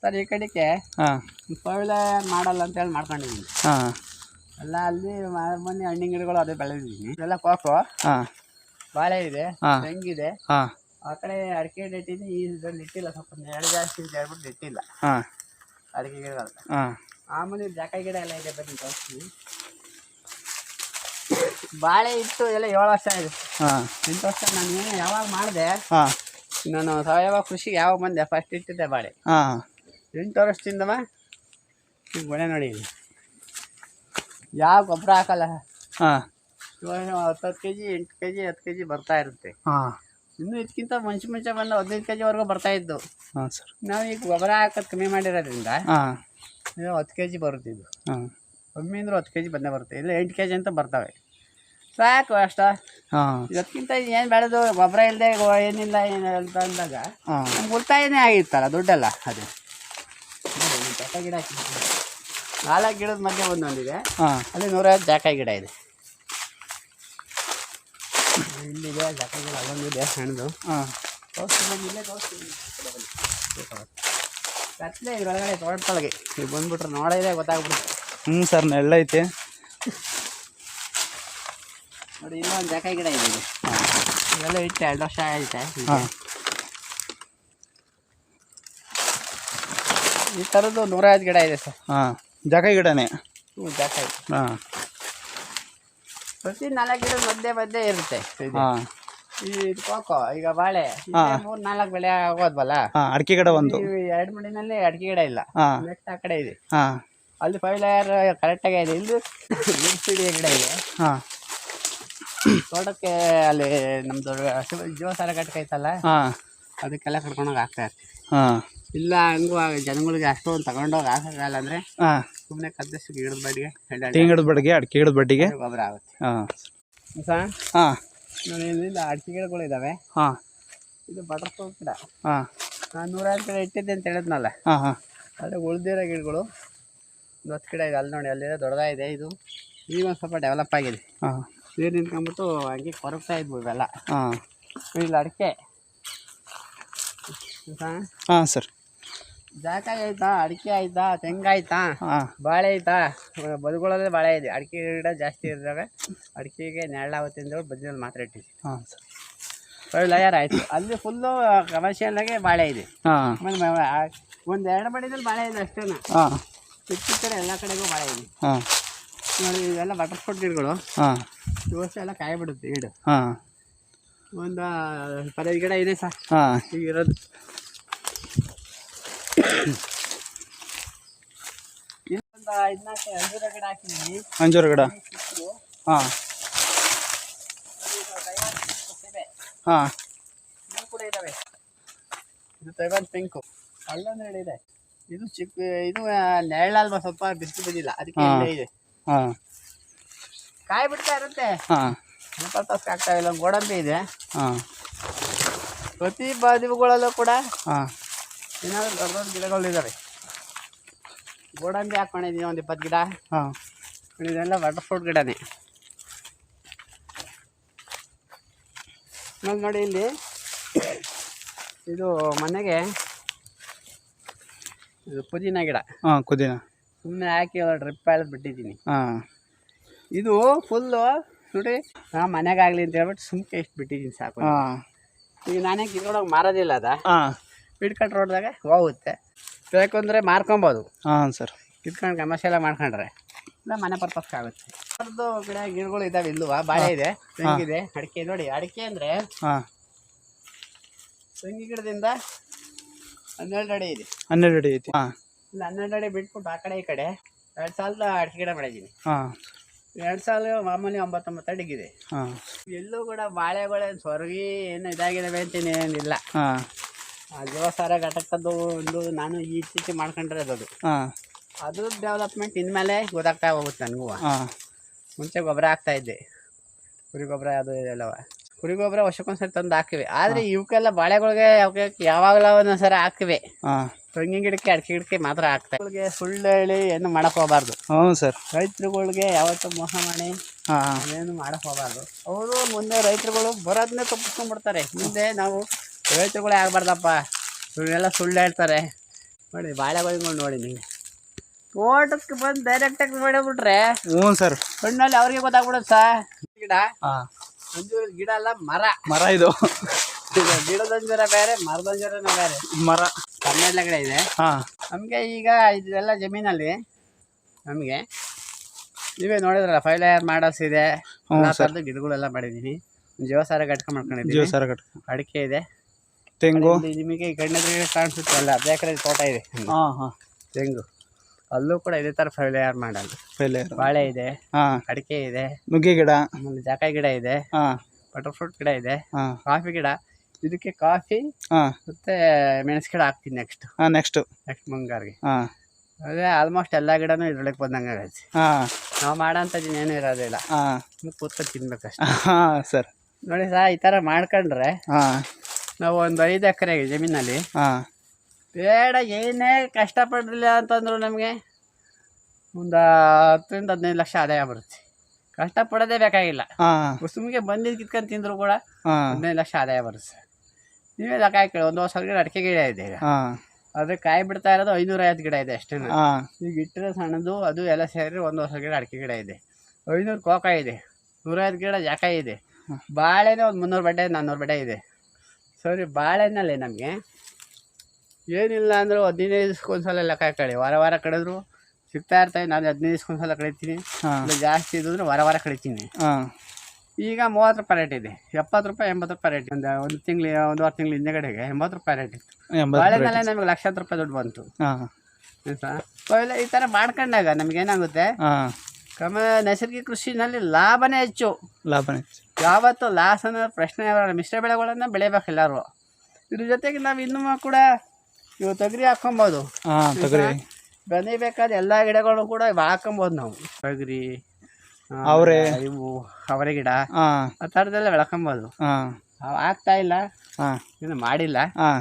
Sir ಈ ಕಡೆಗೆ ಹಾಂ ಪೈಲೆ ಮಾಡಲ್ಲ ಅಂತೇಳಿ ಮಾಡ್ಕೊಂಡಿದ್ದೀನಿ. ಹಾಂ ಎಲ್ಲ ಅಲ್ಲಿ ಮೊನ್ನೆ ಹಣ್ಣಿನ ಗಿಡಗಳು ಅದೇ ಬೆಳೆದಿದ್ದೀನಿ. ಎಲ್ಲ ಕೋಕೋ, ಹಾಂ ಬಾಳೆ ಇದೆ, ಹಾಂ ತೆಂಗಿದೆ. ಹಾಂ ಆ ಕಡೆ ಅಡಿಕೆ ಗಿಡ ಇಟ್ಟಿದ್ದೀನಿ. ಈ ಇದ್ರಲ್ಲಿ ಇಟ್ಟಿಲ್ಲ, ಸ್ವಲ್ಪ ನೆರಳು ಜಾಸ್ತಿ ಅಂತ ಹೇಳ್ಬಿಟ್ಟು ಇಟ್ಟಿಲ್ಲ ಹಾಂ ಅಡಿಕೆ ಗಿಡಗಳು. ಹಾಂ ಆಮೇಲೆ ಜಾಕಾಯಿ ಗಿಡ ಎಲ್ಲ ಇದೆ, ಬನ್ನಿ ತೋರಿಸ್ತೀನಿ. ಬಾಳೆ ಇಟ್ಟು ಎಲ್ಲ 7 ವರ್ಷ ಇದೆ. ಹಾಂ 8 ವರ್ಷ ನಾನು ಯಾವಾಗ ಮಾಡಿದೆ, ಹಾಂ ನಾನು ಸಾವಯವ ಕೃಷಿಗೆ ಯಾವಾಗ ಬಂದೆ ಫಸ್ಟ್ ಇಟ್ಟಿದ್ದೆ ಬಾಳೆ. ಹಾಂ 8 ವರ್ಷದಿಂದವ ಈಗ ಬೆಳೆ ನೋಡಿ. ಯಾವ ಗೊಬ್ಬರ ಹಾಕಲ್ಲ. ಹಾಂ ಇವಾಗ 10 kg 8 kg 10 kg ಬರ್ತಾ ಇರುತ್ತೆ. ಹಾಂ ಇನ್ನೂ ಇದಕ್ಕಿಂತ ಮುಂಚೆ ಬಂದು 15 kg ವರೆಗೂ ಬರ್ತಾ ಇದ್ದು. ಹಾಂ ಸರ್. ನಾವು ಈಗ ಗೊಬ್ಬರ ಹಾಕೋದು ಕಮ್ಮಿ ಮಾಡಿರೋದ್ರಿಂದ ಹಾಂ 10 kg ಬರುತ್ತೆ. ಇದು ಹಾಂ ಕಮ್ಮಿ ಅಂದರೂ 10 kg ಬಂದೇ ಬರುತ್ತೆ. ಇಲ್ಲ 8 kg ಅಂತ ಬರ್ತವೆ, ಸಾಕು ಅಷ್ಟ. ಹಾಂ ಇದಕ್ಕಿಂತ ಏನು ಬೆಳೆದು ಗೊಬ್ಬರ ಇಲ್ಲದೆ ಏನಿಲ್ಲ ಏನು ಅಂತ ಅಂದಾಗ ಹಾಂ ನಮ್ಗೆ ಉಳಿತಾಯನೇ ಆಗಿರ್ತಲ್ಲ ದುಡ್ಡೆಲ್ಲ. ಅದೇ ಜಾಕಾಯಿ ಗಿಡ ಹಾಕಿದ್ದೀನಿ. 4 ಗಿಡದ ಮಧ್ಯೆ ಒಂದೊಂದಿದೆ. ಹಾಂ ಅಲ್ಲಿ 150 ಜಾಕಾಯಿ ಗಿಡ ಇದೆ. ಇಲ್ಲಿದೆ ಜಾಕಾಯಿ ಗಿಡ, ಅಲ್ಲೊಂದಿದೆ ಸಣ್ಣದು. ಹಾಂ ತೋರಿಸ್ತೀನಿ, ಇಲ್ಲೇ ತೋರಿಸ್ತೀನಿ. ಕತ್ಲೆ ಇದ್ರೊಳಗಡೆ ತೋಟದೊಳಗೆ ನೀವು ಬಂದ್ಬಿಟ್ರೆ ನೋಡಿದ್ರೆ ಗೊತ್ತಾಗ್ಬಿಡುತ್ತೆ. ಸರ್ ನೆಳ್ಳೈತೆ ನೋಡಿ. ಇನ್ನೊಂದು ಜಾಕಾಯಿ ಗಿಡ ಇದೆ. ಇದೆಲ್ಲ ಇಟ್ಟು 2 ವರ್ಷ ಆಯ್ತೆ. ಹಾಂ ಈ ಥರದ್ದು 150 ಗಿಡ ಇದೆ ಸರ್. ಹಾಂ ಜಾಕಾಯಿ ಗಿಡನೇ. ಜಾಕಾಯಿ ಹಾಂ ಪ್ರತಿ 4 ಗಿಡದ ಮಧ್ಯೆ ಇರುತ್ತೆ. ಹಾಂ ಈ ಕೋಕೋ, ಈಗ ಬಾಳೆ 3-4 ಬೆಳೆ ಆಗೋದ್ವಲ್ಲ. ಹಾಂ ಅಡಿಕೆ ಗಿಡ ಒಂದು 2 ಮಡಿನಲ್ಲಿ ಅಡಿಕೆ ಗಿಡ ಇಲ್ಲ. ಹಾಂ ನೆಕ್ಸ್ಟ್ ಆ ಕಡೆ ಇದೆ. ಹಾಂ ಅಲ್ಲಿ 5 ಲೇಯರ್ ಕರೆಕ್ಟಾಗಿ ಇದೆ. ಇಲ್ಲಿ ಲಿಂಕ್ಸಿಡಿಯ ಗಿಡ ಇದೆ. ಹಾಂ ತೋಟಕ್ಕೆ ಅಲ್ಲಿ ನಮ್ಮದು ಜೀವಸಾರ ಘಟಕ ಐತಲ್ಲ, ಹಾಂ ಅದಕ್ಕೆಲ್ಲ ಕರ್ಕೊಂಡೋಗಿ ಹಾಕ್ತಾ ಇರ್ತೀವಿ. ಹಾಂ ಇಲ್ಲ ಹಂಗೂ ಜನಗಳಿಗೆ ಅಷ್ಟೊಂದು ತಗೊಂಡೋಗಿ ಹಾಕೋಕ್ಕಾಗಲ್ಲ ಅಂದರೆ ಹಾಂ ಸುಮ್ಮನೆ ಕದ್ದಷ್ಟು ಗಿಡದ ಬಡ್ಡಿಗೆ ತೆಂಗಿನ ಗಿಡದ ಬಡ್ಡಿಗೆ ಅಡಿಕೆ ಗಿಡದ ಬಡ್ಡಿಗೆ ಗೊಬ್ಬರ ಆಗುತ್ತೆ. ಹಾಂ ಸರ್ ಹಾಂ ನೋಡಿ, ಇಲ್ಲಿಂದ ಅಡಿಕೆ ಗಿಡಗಳು ಇದ್ದಾವೆ. ಹಾಂ ಇದು ಬಟರ್ಫ್ಲೈ ಗಿಡ. ಹಾಂ ನಾನು 150 ಗಿಡ ಇಟ್ಟಿದ್ದೆ ಅಂತ ಹೇಳಿದ್ನಲ್ಲ, ಹಾಂ ಹಾಂ ಆದರೆ ಉಳಿದಿರೋ ಗಿಡಗಳು 10 ಗಿಡ ಇದೆ. ಅಲ್ಲಿ ನೋಡಿ, ಅಲ್ಲಿರೋ ದೊಡ್ಡದಾಗಿದೆ. ಇದು ಈಗ ಒಂದು ಸ್ವಲ್ಪ ಡೆವಲಪ್ ಆಗಿದೆ. ಹಾಂ ನೀರು ನಿಂತ್ಕೊಂಡ್ಬಿಟ್ಟು ಹಂಗೆ ಕೊರಗ್ತಾ ಇದ್ವು ಇವೆಲ್ಲ. ಹಾಂ ಇಲ್ಲ ಅಡಿಕೆ ಹಾಂ ಸರ್. ಜಾಕಾಯಿ ಆಯ್ತಾ, ಅಡಿಕೆ ಆಯ್ತಾ, ತೆಂಗಾಯ್ತಾ, ಹಾಂ ಬಾಳೆ ಆಯ್ತಾ. ಬದುಗಳಲ್ಲೇ ಬಾಳೆ ಇದೆ. ಅಡಿಕೆ ಗಿಡ ಜಾಸ್ತಿ ಇದ್ದಾವೆ. ಅಡಿಕೆಗೆ ನೆರಳಾಗುತ್ತೆ ಅಂತೇಳಿ ಬದಿನಲ್ಲಿ ಮಾತ್ರ ಇಟ್ಟಿದ್ವಿ. ಹಾಂ ಸರ್. 5 ಲೇಯರ್ ಆಯಿತು. ಅಲ್ಲಿ ಫುಲ್ಲು ಕಮರ್ಷಿಯಲ್ ಆಗಿ ಬಾಳೆ ಇದೆ. ಹಾಂ ಆಮೇಲೆ ಒಂದು 2 ಮಡಿನಲ್ಲಿ ಬಾಳೆ ಇದೆ ಅಷ್ಟೇ. ಹಾಂ ಚಿಕ್ಕ ಕಡೆ ಎಲ್ಲ ಕಡೆಗೂ ಬಾಳೆ ಇದೆ. ಹಾಂ ನೋಡಿ, ಇವೆಲ್ಲ ಬಟರ್ಫ್ರೂಟ್ ಗಿಡಗಳು. ಹಾಂ ಈ ವರ್ಷ ಎಲ್ಲ ಕಾಯಿ ಬಿಡುತ್ತೆ ಗಿಡ. ಹಾಂ ಒಂದು 15 ಗಿಡ ಇದೆ ಸರ್ ಹಾಂ ಈಗ ಇರೋದು. ಇನ್ನೊಂದು 14 ಅಂಜೂರ ಗಿಡ ಹಾಕಿದ್ದೀನಿ. ಅಂಜೂರ ಗಿಡ. ಹಾಂ ಹಾಂ ಇವು ಕೂಡ ಇದ್ದಾವೆ. ಇದು ತೈವಾನ್ ಪಿಂಕು. ಅಲ್ಲೊಂದು ಗಿಡ ಇದೆ. ಇದು ಚಿಕ್ಕ, ಇದು ನೆರಳಲ್ವ, ಸ್ವಲ್ಪ ಬಿಸಿಲು ಬಿದ್ದಿಲ್ಲ, ಅದಕ್ಕೆ ಇಲ್ಲೇ ಇದೆ. ಹಾಂ ಕಾಯಿ ಬಿಡ್ತಾ ಇರುತ್ತೆ. ಹಾಂ ಸ್ವಲ್ಪ ಆಗ್ತಾ ಇಲ್ಲ. ಗೋಡಂಬಿ ಇದೆ. ಹಾಂ ಪ್ರತಿ ಬದಿಗಳಲ್ಲೂ ಕೂಡ ಹಾಂ ಏನಾದರೂ ದೊಡ್ಡ ದೊಡ್ಡ ಗಿಡಗಳು ಇದ್ದಾವೆ. ಗೋಡಂಬಿ ಹಾಕ್ಕೊಂಡಿದ್ದೀನಿ ಒಂದು 20 ಗಿಡ. ಹಾಂ ಇದೆಲ್ಲ ಬಟರ್ಫ್ರೂಟ್ ಗಿಡನೇ. ನೋಡಿ ಇಲ್ಲಿ ಇದು ಮನೆಗೆ ಇದು ಪುದೀನ ಗಿಡ. ಹಾಂ ಪುದೀನ ಸುಮ್ಮನೆ ಹಾಕಿ ಡ್ರಿಪ್ ಎಳೆದು ಬಿಟ್ಟಿದ್ದೀನಿ. ಹಾಂ ಇದು ಫುಲ್ಲು ನೋಡಿ, ನಾನು ಮನೆಗಾಗಲಿ ಅಂತ ಹೇಳ್ಬಿಟ್ಟು ಸುಮ್ಕೆ ಎಷ್ಟು ಬಿಟ್ಟಿದ್ದೀನಿ ಸಾಕು. ಹಾಂ ಈಗ ನಾನೇ ಕಿತ್ಕೊಂಡೋಗಿ ಮಾರೋದಿಲ್ಲ. ಅದ ಹಾಂ ಪಿಡ್ಕಟ್ ರೋಡ್ದಾಗ ಹೋಗುತ್ತೆ. ಬೇಕಂದರೆ ಮಾರ್ಕೊಬೋದು. ಹಾಂ ಸರ್. ಕಿತ್ಕೊಂಡು ಕಮರ್ಷಿಯಲ್ ಮಾಡ್ಕೊಂಡ್ರೆ ಇಲ್ಲ ಮನೆ ಪರ್ಪಸ್ ಆಗುತ್ತೆ. ಅದ್ರದ್ದು ಗಿಡಗಳು ಇದ್ದಾವೆ. ಇಲ್ಲೂ ಬಾಳೆ ಇದೆ, ತೆಂಗಿದೆ, ಅಡಿಕೆ. ನೋಡಿ, ಅಡಿಕೆ ಅಂದರೆ ಹಾಂ ತೆಂಗಿ ಗಿಡದಿಂದ 12 ಅಡಿ ಇದೆ. 12 ಅಡಿ ಐತಿ. ಹಾಂ ಇಲ್ಲ 12 ಅಡಿ ಬಿಟ್ಬಿಟ್ಟು ಆ ಕಡೆ ಈ ಕಡೆ 2 ಸಾಲದ ಅಡಿಕೆ ಗಿಡ ಮಾಡಿದ್ದೀನಿ. ಹಾಂ 2 ಸಾಲು ಮಾಮೂಲಿ 99 ಅಡಿಗಿದೆ. ಹಾಂ ಎಲ್ಲೂ ಕೂಡ ಬಾಳೆಗಳು ಸ್ವರ್ಗಿ ಏನು ಇದಾಗಿದ್ದಾವೆ ಅಂತ ಏನಿಲ್ಲ. ಹಾಂ ಜೀವಸಾರ ಘಟಕದ್ದು ಒಂದು ನಾನು ಇತ್ತೀಚೆಗೆ ಮಾಡ್ಕೊಂಡಿರೋದು. ಅದು ಹಾಂ ಅದ್ರ ಡೆವಲಪ್ಮೆಂಟ್ ಇನ್ಮೇಲೆ ಗೊತ್ತಾಗ್ತಾ ಹೋಗುತ್ತೆ ನನಗೂ. ಹಾಂ ಮುಂಚೆ ಗೊಬ್ಬರ ಹಾಕ್ತಾಯಿದ್ದೆ, ಕುರಿ ಗೊಬ್ಬರ ಅದು ಇದೆಲ್ಲವ. ಕುರಿ ಗೊಬ್ಬರ ವರ್ಷಕ್ಕೊಂದ್ಸರಿ ತಂದು ಹಾಕಿವೆ. ಆದರೆ ಇವಕ್ಕೆಲ್ಲ ಬಾಳೆಗಳಿಗೆ ಯಾವಾಗಲ ಒಂದೊಂದ್ಸರಿ ಹಾಕಿವೆ. ಹಾಂ ತೆಂಗಿನ ಗಿಡಕ್ಕೆ ಅಡಿಕೆ ಗಿಡಕ್ಕೆ ಮಾತ್ರ ಹಾಕ್ತಾರೆ. ಸುಳ್ಳು ಹೇಳಿ ಏನು ಮಾಡಕ್ಕೆ ಹೋಗಬಾರ್ದು. ಹ್ಞೂ ಸರ್. ರೈತರುಗಳಿಗೆ ಯಾವತ್ತೂ ಮೋಸ ಮಾಡಿ ಹಾಂ ಏನು ಮಾಡಕ್ಕೆ ಹೋಗಬಾರ್ದು. ಅವರು ಮುಂದೆ ರೈತರುಗಳು ಬರೋದನ್ನೇ ತಪ್ಪಿಸ್ಕೊಂಡ್ಬಿಡ್ತಾರೆ. ಮುಂದೆ ನಾವು ರೈತರುಗಳೇ ಆಗಬಾರ್ದಪ್ಪ, ಇವರೆಲ್ಲ ಸುಳ್ಳು ಹೇಳ್ತಾರೆ, ನೋಡಿ ಬಾಳೆಗೊಳಿಗಳು ನೋಡಿ ನೀವು ತೋಟಕ್ಕೆ ಬಂದು ಡೈರೆಕ್ಟಾಗಿ ಮಾಡಿಬಿಟ್ರೆ ಹ್ಞೂ ಸರ್. ಕಣ್ಣಲ್ಲಿ ಅವ್ರಿಗೆ ಗೊತ್ತಾಗ್ಬಿಡುತ್ತೆ ಸರ್. ಗಿಡ ಹಾಂ, ಅಂಜೂರ ಗಿಡ ಅಲ್ಲ ಮರ. ಮರ ಇದು. ಗಿಡದ ಅಂಜೂರ ಬೇರೆ, ಮರದ ಅಂಜೂರನೇ ಬೇರೆ. ಮರ ಕನ್ನೆಲ್ಲ ಗಿಡ ಇದೆ. ಹಾಂ, ನಮಗೆ ಈಗ ಇದೆಲ್ಲ ಜಮೀನಲ್ಲಿ ನಮಗೆ ನೀವೇ ನೋಡಿದ್ರಲ್ಲ 5 ಲೇಯರ್ ಮಾಡಲ್ಸ್ ಇದೆ. ಎಲ್ಲ ಥರದ್ದು ಗಿಡಗಳೆಲ್ಲ ಮಾಡಿದ್ದೀನಿ. ಜೀವಸಾರ ಘಟಕ ಮಾಡ್ಕೊಂಡಿದ್ದೀನಿ. ಜೀವಸಾರ ಘಟಕ, ಅಡಿಕೆ ಇದೆ, ತೆಂಗು. ನಿಮಗೆ ಕಣ್ಣೆದುರಿಗೆ ಕಾಣಿಸುತ್ತೆ ಅಲ್ಲ, 10 ಎಕರೆ ತೋಟ ಇದೆ. ಹಾಂ ಹಾಂ, ತೆಂಗು ಅಲ್ಲೂ ಕೂಡ ಇದೇ ಥರ 5 ಲೇಯರ್ ಮಾಡಲ್. 5 ಲೇಯರ್. ಬಾಳೆ ಇದೆ, ಹಾಂ, ಅಡಿಕೆ ಇದೆ, ನುಗ್ಗೆ ಗಿಡ, ಆಮೇಲೆ ಜಾಕಾಯಿ ಗಿಡ ಇದೆ, ಹಾಂ, ಬಟರ್ ಫ್ರೂಟ್ ಗಿಡ ಇದೆ, ಹಾಂ, ಕಾಫಿ ಗಿಡ. ಇದಕ್ಕೆ ಕಾಫಿ ಹಾಂ, ಮತ್ತೆ ಮೆಣಸು ಗಿಡ ಹಾಕ್ತೀನಿ ನೆಕ್ಸ್ಟ್ ನೆಕ್ಸ್ಟ್ ಮುಂಗಾರಿಗೆ. ಹಾಂ, ಅದೇ ಆಲ್ಮೋಸ್ಟ್ ಎಲ್ಲ ಗಿಡನೂ ಇದ್ರೊಳಗೆ ಬಂದಂಗೆ ಆಗೈತೆ. ಹಾಂ, ನಾವು ಮಾಡೋಂಥದ್ದು ಏನೂ ಇರೋದಿಲ್ಲ, ಹಾಂ, ಕೂತ್ಕೊಂಡು ತಿನ್ಬೇಕಷ್ಟೆ. ಹಾಂ ಸರ್. ನೋಡಿ ಸರ್, ಈ ಥರ ಮಾಡ್ಕೊಂಡ್ರೆ ಹಾಂ, ನಾವು ಒಂದು 5 ಎಕರೆ ಜಮೀನಲ್ಲಿ ಹಾಂ, ಬೇಡ ಏನೇ ಕಷ್ಟಪಡಲಿಲ್ಲ ಅಂತಂದ್ರು ನಮಗೆ ಒಂದು 10 ರಿಂದ 15 ಲಕ್ಷ ಆದಾಯ ಬರುತ್ತೆ. ಕಷ್ಟಪಡೋದೇ ಬೇಕಾಗಿಲ್ಲ. ಹಾಂ, ಸುಮ್ಗೆ ಬಂದಿದ್ದು ಕಿತ್ಕೊಂಡು ತಿಂದ್ರು ಕೂಡ ಹಾಂ, 15 ಲಕ್ಷ ಆದಾಯ ಬರುತ್ತೆ. ನೀವೇ ಲೆಕ್ಕ ಹಾಕಿ, ಒಂದು ವರ್ಷ ಗಿಡ ಅಡಿಕೆ ಗಿಡ ಇದೆ ಈಗ. ಹಾಂ, ಆದರೆ ಕಾಯಿ ಬಿಡ್ತಾ ಇರೋದು 550 ಗಿಡ ಇದೆ ಅಷ್ಟೇ. ಹಾಂ, ಈಗ ಇಟ್ಟರೆ ಸಣ್ಣದು ಅದು ಎಲ್ಲ ಸೇರಿ 1 ವರ್ಷ ಗಿಡ ಅಡಿಕೆ ಗಿಡ ಇದೆ. 500 ಕೋಕ ಇದೆ, 150 ಗಿಡ ಜಾಕಾಯಿ ಇದೆ. ಬಾಳೆನೇ ಒಂದು 300 ಬಡ್ಡೆ 400 ಬಡ್ಡೆ ಇದೆ. ಸರಿ, ಬಾಳೆನಲ್ಲಿ ನಮಗೆ ಏನಿಲ್ಲ ಅಂದರೂ 15 ದಿವ್ಸಕ್ಕೊಂದ್ಸಲ ಲೆಕ್ಕ ಹಾಕೊಳ್ಳಿ. ವಾರ ಕಳೆದ್ರು ಸಿಗ್ತಾ ಇರ್ತಾವೆ. ನಾನು 15 ದಿವ್ಸಕ್ಕೊಂದ್ಸಲ ಕಳಿತೀನಿ. ಇಲ್ಲ ಜಾಸ್ತಿ ಇದ್ರೆ ವಾರ ಕಳಿತೀನಿ. ಹಾಂ, ಈಗ 30 ರೂಪಾಯಿ ರೇಟ್ ಇದೆ, 70 ರೂಪಾಯಿ 80 ರೂಪಾಯಿ ರೇಟ್. ಒಂದು ತಿಂಗಳು 1.5 ತಿಂಗಳು ಹಿಂದೆಗಡೆಗೆ 80 ರೂಪಾಯಿ ರೇಟ್ ಇತ್ತು. ಬಾಳೆನಲ್ಲೇ ನಮಗೆ ಲಕ್ಷಾಂತರ ರೂಪಾಯಿ ದುಡ್ಡು ಬಂತು. ಹಾಂ, ಅವೆಲ್ಲ ಈ ಥರ ಮಾಡ್ಕೊಂಡಾಗ ನಮಗೇನಾಗುತ್ತೆ, ಹಾಂ, ನೈಸರ್ಗಿಕ ಕೃಷಿನಲ್ಲಿ ಲಾಭನೇ ಹೆಚ್ಚು. ಲಾಭನೇ ಯಾವತ್ತು ಲಾಸ್ ಅನ್ನೋ ಪ್ರಶ್ನೆ ಬರಲ್ಲ. ಮಿಶ್ರ ಬೆಳೆಗಳನ್ನು ಬೆಳಿಬೇಕು ಎಲ್ಲರೂ. ಇದ್ರ ಜೊತೆಗೆ ನಾವು ಇನ್ನೂ ಕೂಡ ಇವು ತೊಗರಿ ಹಾಕ್ಕೊಬೋದು. ಹಾಂ, ತೊಗರಿ ಬೆಳಿಬೇಕಾದ ಎಲ್ಲ ಗಿಡಗಳನ್ನು ಕೂಡ ಹಾಕ್ಕೊಬೋದು ನಾವು. ತೊಗರಿ, ಅವರೆ, ಇವು ಅವರೆ ಗಿಡ, ಹಾಂ, ಆ ಥರದ್ದೆಲ್ಲ ಬೆಳ್ಕೊಬೋದು. ಹಾಂ, ಅವು ಆಗ್ತಾ ಇಲ್ಲ, ಹಾಂ, ಇನ್ನು ಮಾಡಿಲ್ಲ. ಹಾಂ,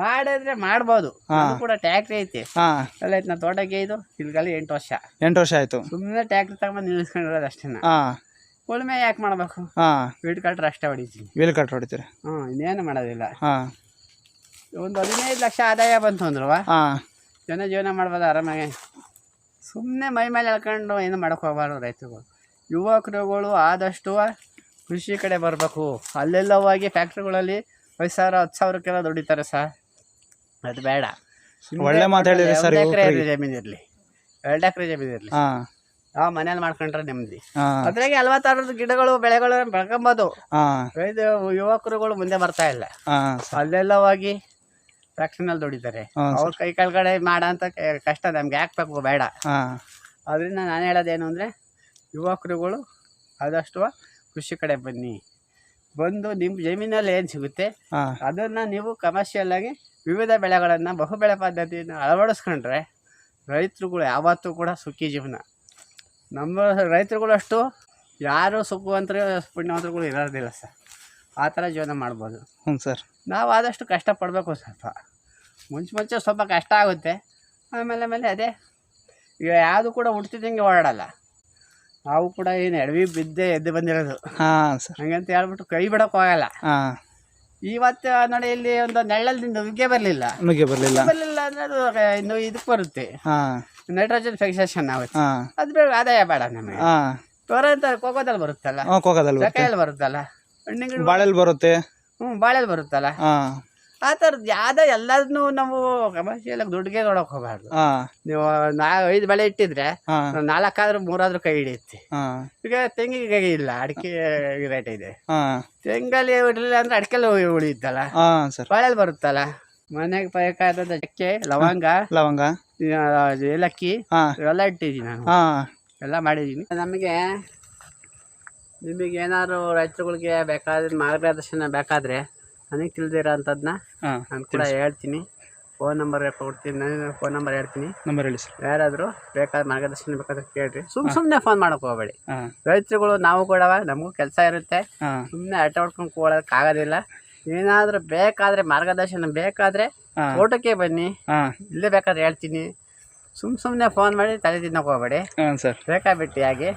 ಮಾಡಿದ್ರೆ ಮಾಡ್ಬೋದು. ಅದು ಕೂಡ ಟ್ಯಾಕ್ಟ್ರಿ ಐತಿ. ಹಾಂ, ಎಲ್ಲ ಐತೆ. ನಾ ತೋಟಕ್ಕೆ ಇದು ಇಲ್ಗಲ್ಲಿ 8 ವರ್ಷ 8 ವರ್ಷ ಆಯಿತು. ಸುಮ್ಮನೆ ಟ್ಯಾಕ್ಟ್ರಿ ತಗೊಂಡು ನಿಲ್ಲಿಸ್ಕೊಂಡಿರೋದು ಅಷ್ಟೇ. ಹಾಂ, ಉಳುಮೆ ಯಾಕೆ ಮಾಡಬೇಕು? ಹಾಂ, ವೀಡ್ ಕಟ್ರೆ ಅಷ್ಟೇ ಹೊಡಿತೀನಿ. ವೀಲ್ ಕಟ್ ಹೊಡಿತೀರಿ? ಇನ್ನೇನು ಮಾಡೋದಿಲ್ಲ. ಹಾಂ, ಒಂದು 15 ಲಕ್ಷ ಆದಾಯ ಬಂತು ಅಂದ್ರು ಹಾಂ, ಜೀವನ ಮಾಡ್ಬೋದು ಆರಾಮಾಗಿ. ಸುಮ್ಮನೆ ಮೈ ಮೇಲೆ ಎಳ್ಕೊಂಡು ಏನು ಮಾಡೋಕೆ ಹೋಗಬಾರ್ದು. ರೈತರುಗಳು, ಯುವಕರುಗಳು ಆದಷ್ಟು ಕೃಷಿ ಕಡೆ ಬರಬೇಕು. ಅಲ್ಲೆಲ್ಲ ಹೋಗಿ ಫ್ಯಾಕ್ಟ್ರಿಗಳಲ್ಲಿ 5,000 10,000ಕ್ಕೆಲ್ಲ ದುಡಿತಾರೆ ಸರ್. ಅದು ಬೇಡ. ಒಳ್ಳೆ ಮಾತಾಡಿರಿ ಸರ್. 1 ಎಕರೆ ಜಮೀನಿರಲಿ, 2 ಎಕರೆ ಜಮೀನಿರಲಿ, ಹಾಂ, ನಾವು ಮನೇಲಿ ಮಾಡ್ಕೊಂಡ್ರೆ ನೆಮ್ಮದಿ. ಹಾಂ, ಅದ್ರಾಗೆ 40 ಗಿಡಗಳು ಬೆಳೆಗಳು ಬೆಳ್ಕೊಬೋದು. ಹಾಂ, ಯುವಕರುಗಳು ಮುಂದೆ ಬರ್ತಾ ಇಲ್ಲ. ಹಾಂ, ಅಲ್ಲೆಲ್ಲ ಹೋಗಿ ಫ್ಯಾಕ್ಟ್ರಿನಲ್ಲಿ ದುಡಿತಾರೆ. ಅವ್ರ ಕೈ ಕೆಳಗಡೆ ಮಾಡೋಂಥ ಕಷ್ಟ ನಮ್ಗೆ ಯಾಕೆ ಬೇಕು? ಬೇಡ. ಹಾಂ, ಅದರಿಂದ ನಾನು ಹೇಳೋದೇನು ಅಂದರೆ, ಯುವಕರುಗಳು ಆದಷ್ಟು ಕೃಷಿ ಕಡೆ ಬನ್ನಿ. ಬಂದು ನಿಮ್ಮ ಜಮೀನಲ್ಲಿ ಏನು ಸಿಗುತ್ತೆ ಅದನ್ನು ನೀವು ಕಮರ್ಷಿಯಲ್ಲಾಗಿ ವಿವಿಧ ಬೆಳೆಗಳನ್ನು ಬಹುಬೆಳೆ ಪದ್ಧತಿಯನ್ನು ಅಳವಡಿಸ್ಕೊಂಡ್ರೆ ರೈತರುಗಳು ಯಾವತ್ತೂ ಕೂಡ ಸುಖಿ ಜೀವನ. ನಮ್ಮ ರೈತರುಗಳು ಅಷ್ಟು ಯಾರು ಸುಖವಂತರು ಪುಣ್ಯವಂತರುಗಳು ಇರೋದಿಲ್ಲ ಸರ್. ಆ ಥರ ಜೀವನ ಮಾಡ್ಬೋದು. ಹ್ಞೂ ಸರ್. ನಾವು ಆದಷ್ಟು ಕಷ್ಟಪಡಬೇಕು. ಸ್ವಲ್ಪ ಮುಂಚೆ ಸ್ವಲ್ಪ ಕಷ್ಟ ಆಗುತ್ತೆ. ಆಮೇಲೆ ಅದೇ ಈಗ ಯಾವುದು ಕೂಡ ಹುಡ್ತಿದ್ದಂಗೆ ಓಡಾಡಲ್ಲ. ನಾವು ಕೂಡ ಏನು ಎಡವಿ ಬಿದ್ದೆ ಎದ್ದು ಬಂದಿರೋದು. ಹಾಂ ಸರ್. ಹಂಗಂತ ಹೇಳ್ಬಿಟ್ಟು ಕೈ ಬಿಡೋಕೆ ಹೋಗಲ್ಲ. ಹಾಂ, ಇವತ್ತು ನೋಡಿ ಇಲ್ಲಿ ಒಂದು ನೆಳ್ಳದಿಂದ ನುಗ್ಗೆ ಬರಲಿಲ್ಲ ಅಂದರೆ ಅದು ಇನ್ನು ಇದಕ್ಕೆ ಬರುತ್ತೆ. ನೈಟ್ರೋಜನ್ ಫಿಕ್ಸೇಷನ್ ಆಗುತ್ತೆ. ಅದು ಬೇಡ, ಆದಾಯ ಬೇಡ ನಮಗೆ. ತೊರಂತ ಕೋಕೋದಲ್ಲಿ ಬರುತ್ತಲ್ಲ, ಸಕಾಯಲ್ಲಿ ಬರುತ್ತಲ್ಲ, ಹಣ್ಣಿನ ಬಾಳೆಲ್ಲಿ ಬರುತ್ತೆ. ಬಾಳೆಲ್ಲಿ ಬರುತ್ತಲ್ಲ, ಆ ಥರದ್ದು ಯಾವ್ದು ಎಲ್ಲದನ್ನೂ ನಾವು ಕಮರ್ಷಿಯಲಾಗಿ ದುಡ್ಡಿಗೆ ನೋಡೋಕೆ ಹೋಗಬಾರ್ದು. ನೀವು 5 ಬೆಳೆ ಇಟ್ಟಿದ್ರೆ 4 ಆದ್ರೂ 3 ಆದ್ರೂ ಕೈ ಹಿಡಿಯುತ್ತೆ. ಈಗ ತೆಂಗಿಗೆ ಇಲ್ಲ, ಅಡಿಕೆ ರೇಟ್ ಇದೆ. ತೆಂಗಲ್ಲಿ ಇರಲಿಲ್ಲ ಅಂದ್ರೆ ಅಡಿಕೆಲ್ಲ ಉಳಿಯುತ್ತಲ್ಲ, ಬಾಳೆಲ್ಲಿ ಬರುತ್ತಲ್ಲ. ಮನೆಗೆ ಬೇಕಾದ ಚಕ್ಕೆ, ಲವಂಗ, ಏಲಕ್ಕಿ ಇವೆಲ್ಲ ಇಟ್ಟಿದ್ದೀನಿ ನಾನು, ಎಲ್ಲ ಮಾಡಿದ್ದೀನಿ. ನಿಮಗೆ ಏನಾದ್ರು ರೈತರುಗಳಿಗೆ ಬೇಕಾದ್ರೆ ಮಾರ್ಗದರ್ಶನ ಬೇಕಾದರೆ ನನಗೆ ತಿಳಿದಿರೋ ಅಂಥದ್ದನ್ನ ನಾನು ಕೂಡ ಹೇಳ್ತೀನಿ. ಫೋನ್ ನಂಬರ್ ಕೊಡ್ತೀನಿ, ನಾನು ಫೋನ್ ನಂಬರ್ ಹೇಳ್ತೀನಿ. ನಂಬರ್ ಹೇಳಿ ಸರ್. ಯಾರಾದರೂ ಬೇಕಾದ್ರೆ ಮಾರ್ಗದರ್ಶನ ಬೇಕಾದ್ರೆ ಕೇಳ್ರಿ. ಸುಮ್ಮನೆ ಫೋನ್ ಮಾಡೋಕೆ ಹೋಗಬೇಡಿ. ರೈತರುಗಳು ನಾವು ಕೂಡ ನಮಗೂ ಕೆಲಸ ಇರುತ್ತೆ. ಸುಮ್ಮನೆ ಅಡ್ಡ ಹೊಡ್ಕೊಂಡು ಕೂಡೋಕ್ಕಾಗೋದಿಲ್ಲ. ಏನಾದರೂ ಬೇಕಾದರೆ ಮಾರ್ಗದರ್ಶನ ಬೇಕಾದರೆ ತೋಟಕ್ಕೆ ಬನ್ನಿ, ಇಲ್ಲೇ ಬೇಕಾದ್ರೆ ಹೇಳ್ತೀನಿ. ಸುಮ್ಮನೆ ಫೋನ್ ಮಾಡಿ ತಲೆ ತಿನ್ನೋಕೆ ಹೋಗಬೇಡಿ ಸರ್. ಬೇಕಾಬಿಟ್ಟಿಯಾಗಿ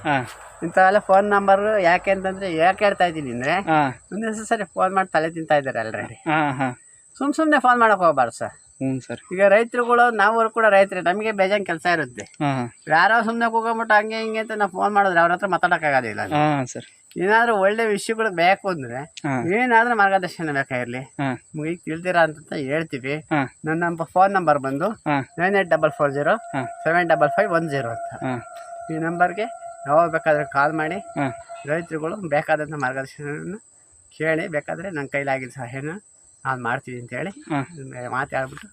ಇಂಥವೆಲ್ಲ ಫೋನ್ ನಂಬರು ಯಾಕೆ ಅಂತಂದರೆ ಯಾಕೆ ಹೇಳ್ತಾ ಇದ್ದೀನಿ ಅಂದರೆ, ಒಂದೇ ಸರಿ ಫೋನ್ ಮಾಡಿ ತಲೆ ತಿಂತಾ ಇದ್ದಾರೆ ಆಲ್ರೆಡಿ. ಸುಮ್ಮನೆ ಫೋನ್ ಮಾಡೋಕೆ ಹೋಗ್ಬಾರ್ದು ಸರ್. ಹ್ಞೂ ಸರ್. ಈಗ ರೈತರುಗಳು ನಾವು ಕೂಡ ರೈತರೇ, ನಮಗೆ ಬೇಜಾನ್ ಕೆಲಸ ಇರುತ್ತೆ. ಹಾಂ ಯಾರೋ ಸುಮ್ಮನೆ ಕೂಗೊಂಬಿಟ್ಟು ಹಂಗೆ ಹಿಂಗೆ ಅಂತ ನಾವು ಫೋನ್ ಮಾಡಿದ್ರೆ ಅವ್ರ ಹತ್ರ ಮಾತಾಡೋಕ್ಕಾಗೋದಿಲ್ಲ. ಹಾಂ ಸರ್. ಏನಾದರೂ ಒಳ್ಳೆ ವಿಷಯಗಳು ಬೇಕು ಅಂದರೆ ಏನಾದರೂ ಮಾರ್ಗದರ್ಶನ ಬೇಕಾಗಿರಲಿ ಈಗ ತಿಳ್ತೀರಾ ಅಂತ ಹೇಳ್ತೀವಿ. ನನ್ನ ಫೋನ್ ನಂಬರ್ ಬಂದು 9844075510 ಅಂತ. ಈ ನಂಬರ್ಗೆ ಯಾವಾಗ ಬೇಕಾದರೆ ಕಾಲ್ ಮಾಡಿ ರೈತರುಗಳು ಬೇಕಾದಂಥ ಮಾರ್ಗದರ್ಶನ ಕೇಳಿ, ಬೇಕಾದರೆ ನನ್ನ ಕೈಲಾಗಿದ್ದ ಸಹಾಯನ ನಾನು ಮಾಡ್ತೀವಿ ಅಂತೇಳಿ ಮಾತಾಡ್ಬಿಟ್ಟು